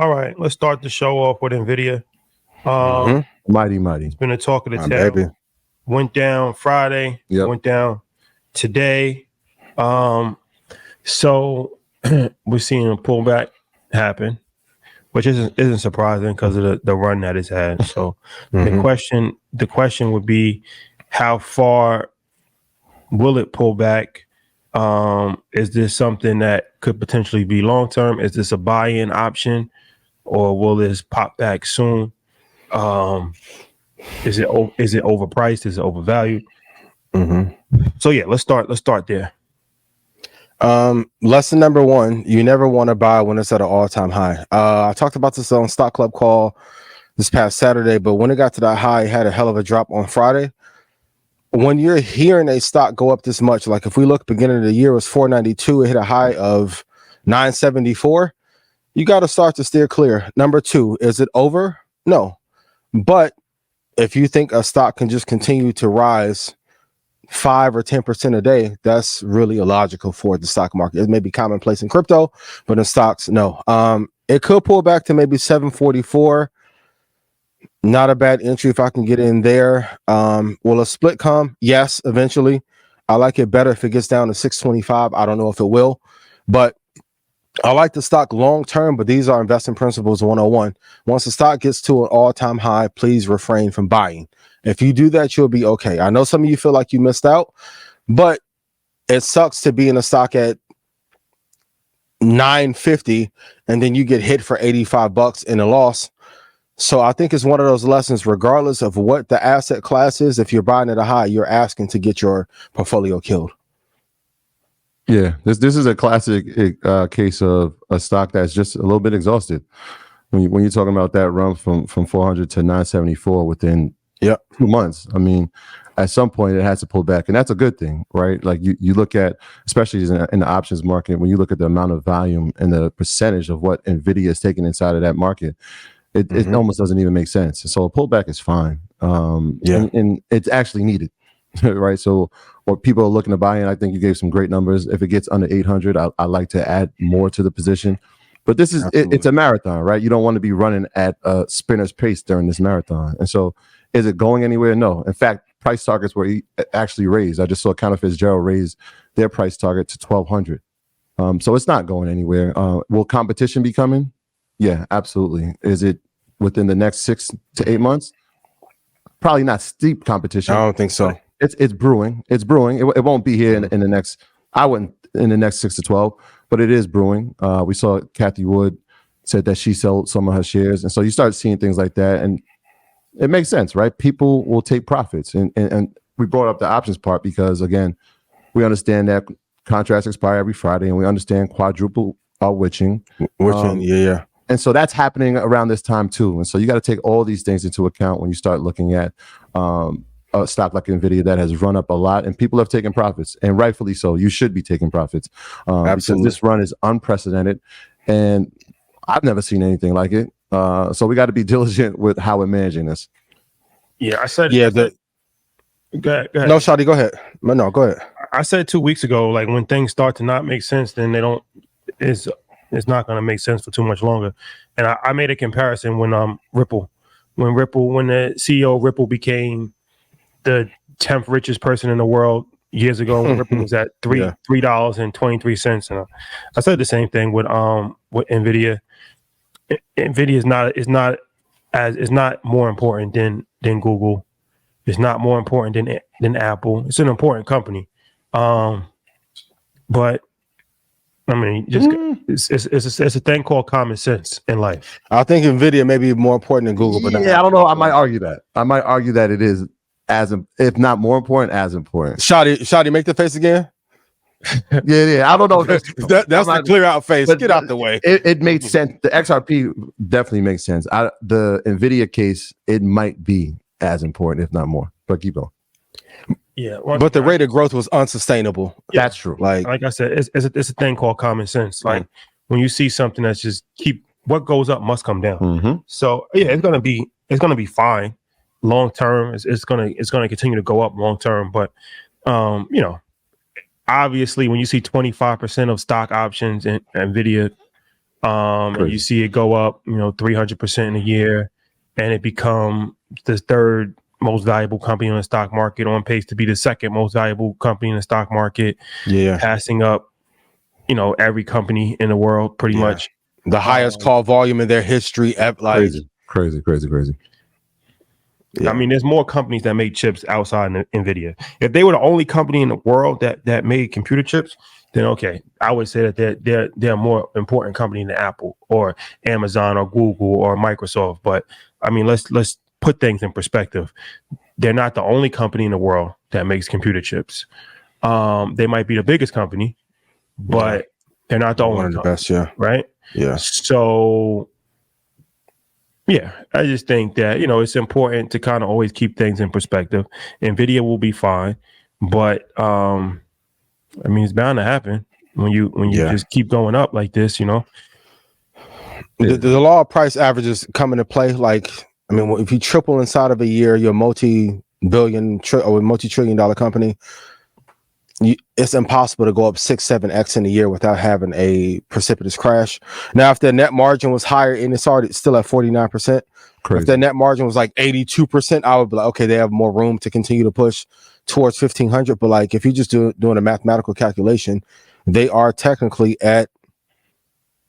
All right, let's start the show off with Nvidia. Mighty. It's been a talk of the town. Baby. Went down Friday. Yep. Went down today. So we're seeing a pullback happen, which isn't surprising because of the run that it's had. So the question would be, how far will it pull back? Is this something that could potentially be long term? Is this a buy-in option, or will this pop back soon? Is it overpriced? Is it overvalued? So yeah, let's start there. Lesson number one: you never want to buy when it's at an all-time high. I talked about this on Stock Club call this past Saturday, but when it got to that high, it had a hell of a drop on Friday. When you're hearing a stock go up this much, like if we look beginning of the year, it was 492, it hit a high of 974. You got to start to steer clear. Number two, is it over? No. But if you think a stock can just continue to rise 5 or 10% a day, that's really illogical for the stock market. It may be commonplace in crypto, but in stocks, no. It could pull back to maybe 744. Not a bad entry if I can get in there. Will a split come? Yes, eventually. I like it better if it gets down to 625. I don't know if it will, but I like the stock long term. But these are investing principles 101. Once the stock gets to an all-time high, please refrain from buying. If you do that, you'll be okay. I know some of you feel like you missed out, but it sucks to be in a stock at 950 and then you get hit for $85 in a loss. So I think it's one of those lessons, regardless of what the asset class is, if you're buying at a high, you're asking to get your portfolio killed. Yeah, this is a classic case of a stock that's just a little bit exhausted. When you're talking about that run from 400 to 974 within 2 months, I mean, at some point it has to pull back, and that's a good thing, right? Like you look at, especially in the options market, when you look at the amount of volume and the percentage of what Nvidia is taking inside of that market, it almost doesn't even make sense. So a pullback is fine. And it's actually needed, right? So what people are looking to buy in, I think you gave some great numbers. If it gets under 800, I like to add more to the position. But this is it's a marathon, right? You don't want to be running at a sprinter's pace during this marathon. And so is it going anywhere? No. In fact, price targets were actually raised. I just saw Counter Fitzgerald raise their price target to 1,200. So it's not going anywhere. Will competition be coming? Yeah, absolutely. Is it within the next 6 to 8 months? Probably not steep competition. I don't think so. It's brewing. It's brewing. It won't be here in the next. I wouldn't in the next 6 to 12, but it is brewing. We saw Kathy Wood said that she sold some of her shares, and so you start seeing things like that, and it makes sense, right? People will take profits, and we brought up the options part because again, we understand that contracts expire every Friday, and we understand quadruple witching. Yeah. And so that's happening around this time too. And so you got to take all these things into account when you start looking at a stock like Nvidia that has run up a lot and people have taken profits, and rightfully so. You should be taking profits because this run is unprecedented, and I've never seen anything like it. So we got to be diligent with how we're managing this. Yeah, I said. Yeah, go ahead. No, Shadi, go ahead. No, go ahead. I said 2 weeks ago, like when things start to not make sense, then they don't. It's not going to make sense for too much longer. And I made a comparison when the CEO of Ripple became the 10th richest person in the world years ago, when Ripple was at $3.23. And I said the same thing with Nvidia. Nvidia is not more important than Google. It's not more important than Apple. It's an important company. But I mean, it's a thing called common sense in life. I think Nvidia may be more important than Google, but I don't know. I might argue that. It is if not more important, as important. Shadi, make the face again. Yeah. I don't know. That's the clear out face. Get out the way. It made sense. The XRP definitely makes sense. The Nvidia case, it might be as important, if not more. But keep going. Yeah, but the rate of growth was unsustainable. Yeah, that's true. Like I said, it's a thing called common sense. Like when you see something that's just what goes up must come down. So yeah, it's gonna be fine long term. It's gonna continue to go up long term. But obviously when you see 25% of stock options in Nvidia And you see it go up, 300% in a year, and it become the third most valuable company on the stock market, on pace to be the second most valuable company in the stock market. Yeah, passing up, every company in the world, pretty much. The highest call volume in their history. Crazy. Yeah. I mean, there's more companies that make chips outside of Nvidia. If they were the only company in the world that made computer chips, then okay, I would say that they're a more important company than Apple or Amazon or Google or Microsoft. But I mean, let's put things in perspective. They're not the only company in the world that makes computer chips. They might be the biggest company, but they're not the only one of the company, best. Yeah, right. Yeah. So yeah, I just think that, it's important to kind of always keep things in perspective. Nvidia will be fine, but I mean, it's bound to happen when you just keep going up like this, The law of price averages come into play. Like, I mean, if you triple inside of a year, you're a multi-trillion-dollar company. It's impossible to go up 6-7x in a year without having a precipitous crash. Now, if their net margin was higher and it's already still at 49%, if their net margin was like 82%, I would be like, okay, they have more room to continue to push towards 1500. But like, if you just doing a mathematical calculation, they are technically at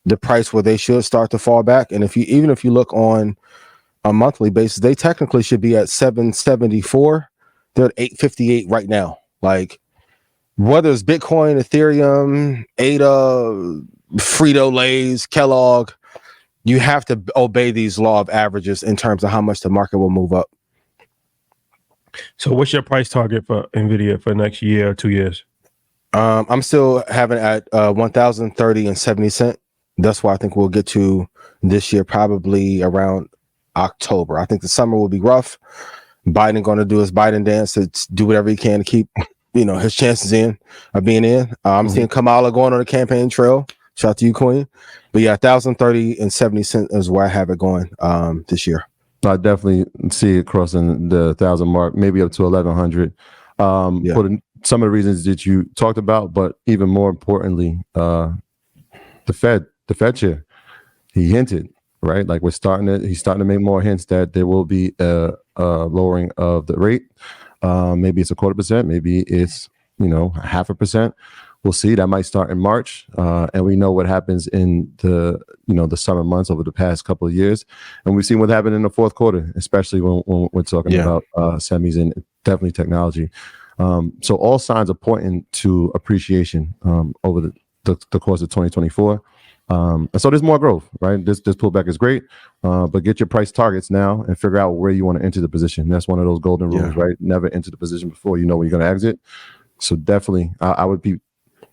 the price where they should start to fall back. And even if you look on a monthly basis, they technically should be at 774. They're at 858 right now. Like, whether it's Bitcoin, Ethereum, ADA, Frito-Lay's, Kellogg, you have to obey these law of averages in terms of how much the market will move up. So what's your price target for Nvidia for next year or 2 years? I'm still having it at 1,030.70. That's why I think we'll get to this year, probably around October. I think the summer will be rough. Biden going to do his Biden dance to do whatever he can to keep his chances of being in. I'm seeing Kamala going on the campaign trail. Shout out to you, Queen. But yeah, 1,030.70 is where I have it going this year. I definitely see it crossing the 1,000 mark, maybe up to 1,100. For some of the reasons that you talked about, but even more importantly, the Fed chair, he hinted, right? Like he's starting to make more hints that there will be a lowering of the rate. Maybe it's 0.25%, maybe it's 0.5%. We'll see. That might start in March, and we know what happens in the summer months over the past couple of years, and we've seen what happened in the fourth quarter, especially when we're talking about semis and definitely technology. So all signs are pointing to appreciation over the course of 2024. And so there's more growth, right? This pullback is great, but get your price targets now and figure out where you want to enter the position. That's one of those golden rules, right? Never enter the position before you know where you're going to exit. So definitely, I would be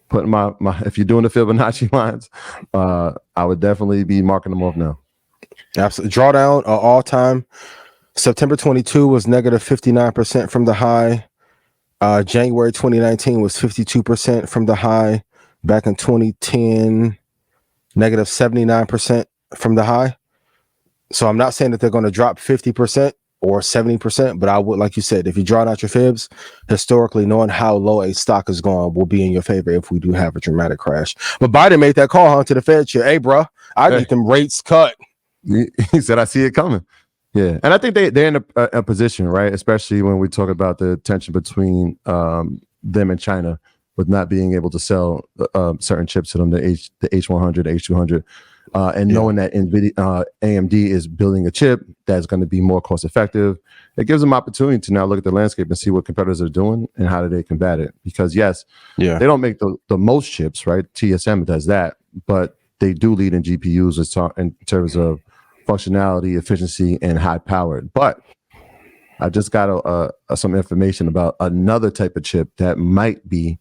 putting my if you're doing the Fibonacci lines, I would definitely be marking them off now. Absolutely. Drawdown all time. September 22 was negative 59% from the high. January 2019 was 52% from the high. Back in 2010, negative 79% from the high. So I'm not saying that they're going to drop 50% or 70%, but I would, like you said, if you draw out your fibs, historically knowing how low a stock is going will be in your favor if we do have a dramatic crash. But Biden made that call to the Fed chair. Hey, bro, I need them rates cut. He said, I see it coming. Yeah. And I think they're in a position, right? Especially when we talk about the tension between them and China with not being able to sell certain chips to them, the H100, H200, and knowing that Nvidia, AMD is building a chip that's going to be more cost effective. It gives them opportunity to now look at the landscape and see what competitors are doing and how do they combat it. Because they don't make the most chips, right? TSM does that, but they do lead in GPUs in terms of functionality, efficiency, and high powered. But I just got some information about another type of chip that might be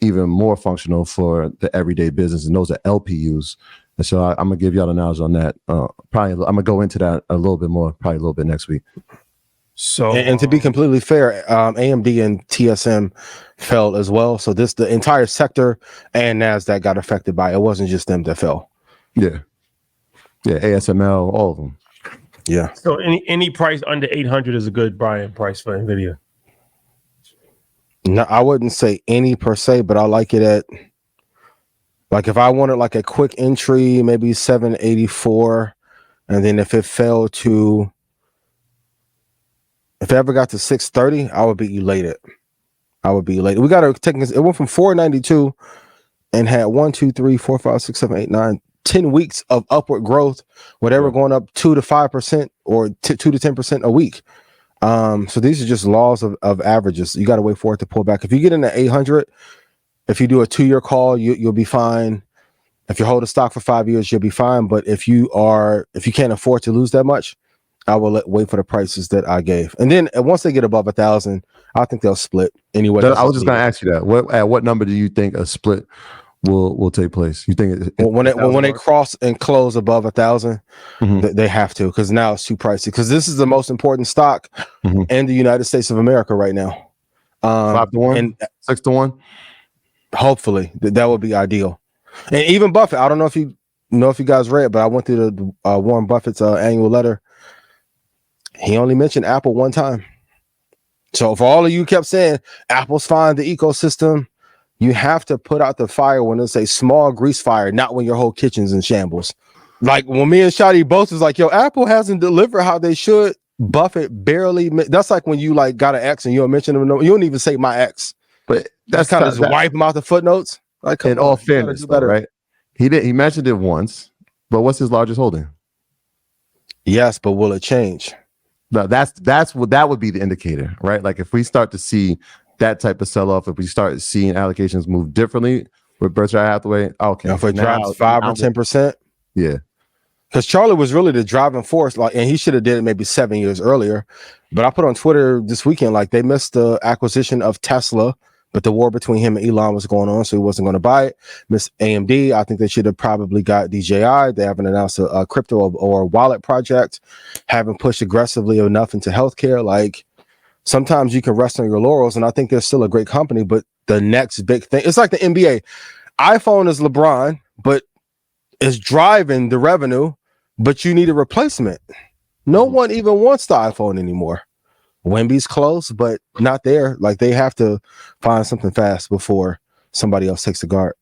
even more functional for the everyday business, and those are LPUs. And so I'm gonna give y'all the knowledge on that. Probably I'm gonna go into that a little bit more, probably a little bit next week. So, and to be completely fair, AMD and TSM fell as well. So the entire sector and NASDAQ got affected by it. It wasn't just them that fell. Yeah, ASML, all of them. Yeah. So any price under 800 is a good buying price for Nvidia. No, I wouldn't say any per se, but I like it at Like if I wanted like a quick entry, maybe 784, and then if it fell to, if it ever got to 630, I would be elated. We got to take this. It went from 492 and had 1, 2, 3, 4, 5, 6, 7, 8, 9, 10 weeks of upward growth, whatever going up 2 to 5% or 2 to 10% a week. So these are just laws of averages. You got to wait for it to pull back. If you get in the 800, if you do a 2-year call, you'll be fine. If you hold a stock for 5 years, you'll be fine. But if you can't afford to lose that much, I will wait for the prices that I gave. And then once they get above 1,000, I think they'll split anyway. I was just going to ask you that. At what number do you think a split will take place? You think when they cross and close above 1,000, they have to, because now it's too pricey. Because this is the most important stock in the United States of America right now. 5 to 1 and 6 to 1. Hopefully, that would be ideal. And even Buffett, I don't know if you guys read, but I went through the Warren Buffett's annual letter. He only mentioned Apple one time. So for all of you kept saying Apple's fine, the ecosystem, you have to put out the fire when it's a small grease fire, not when your whole kitchen's in shambles. Like when me and Shadi both was like, yo, Apple hasn't delivered how they should. Buffett barely. That's like when you like got an ex and you don't mention them. You don't even say my ex. But that's kind of just wipe them out the footnotes. Like, in all fairness, though, right? He mentioned it once, but what's his largest holding? Yes, but will it change? No, that would be the indicator, right? Like if we start to see that type of sell-off, if we start seeing allocations move differently with Berkshire Hathaway, okay. If it drops 5 or 10%, yeah. Because Charlie was really the driving force, like, and he should have did it maybe 7 years earlier. But I put on Twitter this weekend, like they missed the acquisition of Tesla, but the war between him and Elon was going on, so he wasn't going to buy it. Miss AMD, I think they should have probably got DJI. They haven't announced a crypto or wallet project, haven't pushed aggressively enough into healthcare. Like sometimes you can rest on your laurels, and I think they're still a great company, but the next big thing, it's like the NBA. iPhone is LeBron, but it's driving the revenue, but you need a replacement. No one even wants the iPhone anymore. Wemby's close, but not there. Like they have to find something fast before somebody else takes the guard.